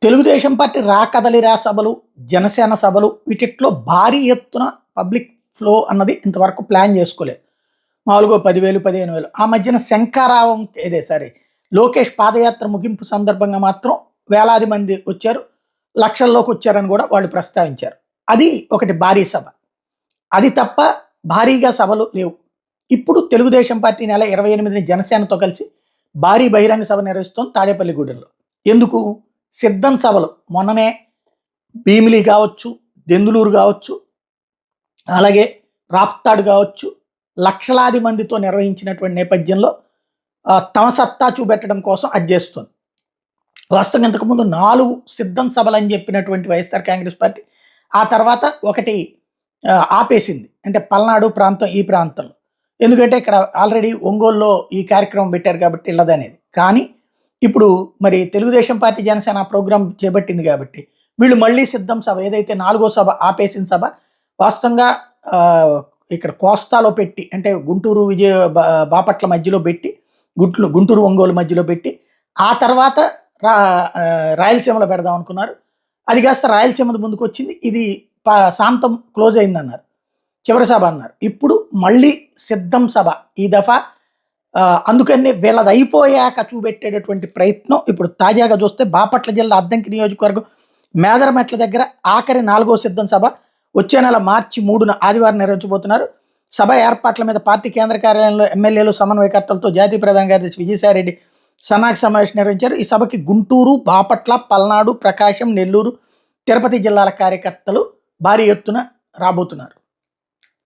Telugu Desam party కదలిరా సభలు, జనసేన సభలు వీటిట్లో భారీ ఎత్తున పబ్లిక్ ఫ్లో అన్నది ఇంతవరకు ప్లాన్ చేసుకోలేదు. మామూలుగా 10,000, 15,000 ఆ మధ్యన శంఖారావం సరే లోకేష్ పాదయాత్ర ముగింపు సందర్భంగా మాత్రం వేలాది మంది వచ్చారు. లక్షల్లోకి వచ్చారని కూడా వాళ్ళు ప్రస్తావించారు. అది ఒకటి భారీ సభ. అది తప్ప భారీగా సభలు లేవు. ఇప్పుడు తెలుగుదేశం పార్టీ నెల 28ని జనసేనతో కలిసి భారీ బహిరంగ సభ నిర్వహిస్తోంది తాడేపల్లిగూడెంలో. ఎందుకు? సిద్ధం సభలు మొన్ననే భీమిలి కావచ్చు, దెందులూరు కావచ్చు, అలాగే రాఫ్తాడు కావచ్చు, లక్షలాది మందితో నిర్వహించినటువంటి నేపథ్యంలో తమ సత్తా చూపెట్టడం కోసం అది చేస్తుంది. వాస్తవంగా ఇంతకుముందు 4 సిద్ధం సభలు అని చెప్పినటువంటి వైఎస్ఆర్ కాంగ్రెస్ పార్టీ ఆ తర్వాత ఒకటి ఆపేసింది. అంటే పల్నాడు ప్రాంతం, ఈ ప్రాంతంలో. ఎందుకంటే ఇక్కడ ఆల్రెడీ ఒంగోలులో ఈ కార్యక్రమం పెట్టారు కాబట్టి ఇళ్ళదనేది. కానీ ఇప్పుడు మరి తెలుగుదేశం పార్టీ జనసేన ప్రోగ్రాం చేపట్టింది కాబట్టి వీళ్ళు మళ్ళీ సిద్ధం సభ, ఏదైతే 4వ సభ ఆపేసిన సభ వాస్తవంగా ఇక్కడ కోస్తాలో పెట్టి, అంటే గుంటూరు బాపట్ల మధ్యలో పెట్టి, గుంటూరు ఒంగోలు మధ్యలో పెట్టి ఆ తర్వాత రాయలసీమలో పెడదాం అనుకున్నారు. అది కాస్త రాయలసీమ ముందుకు వచ్చింది. ఇది శాంతం క్లోజ్ అయిందన్నారు, చివరి సభ అన్నారు. ఇప్పుడు మళ్ళీ సిద్ధం సభ ఈ దఫా. అందుకని వీళ్ళది అయిపోయాక చూపెట్టేటటువంటి ప్రయత్నం ఇప్పుడు తాజాగా చూస్తే బాపట్ల జిల్లా అద్దంకి నియోజకవర్గం మేదరమెట్ల దగ్గర ఆఖరి 4వ సిద్ధం సభ వచ్చే నెల మార్చి 3న ఆదివారం నిర్వహించబోతున్నారు. సభ ఏర్పాట్ల మీద పార్టీ కేంద్ర కార్యాలయంలో ఎమ్మెల్యేలు, సమన్వయకర్తలతో జాతీయ ప్రధాన కార్యదర్శి విజయసాయిరెడ్డి సన్నాహక సమావేశం నిర్వహించారు. ఈ సభకి గుంటూరు, బాపట్ల, పల్నాడు, ప్రకాశం, నెల్లూరు, తిరుపతి జిల్లాల కార్యకర్తలు భారీ ఎత్తున రాబోతున్నారు.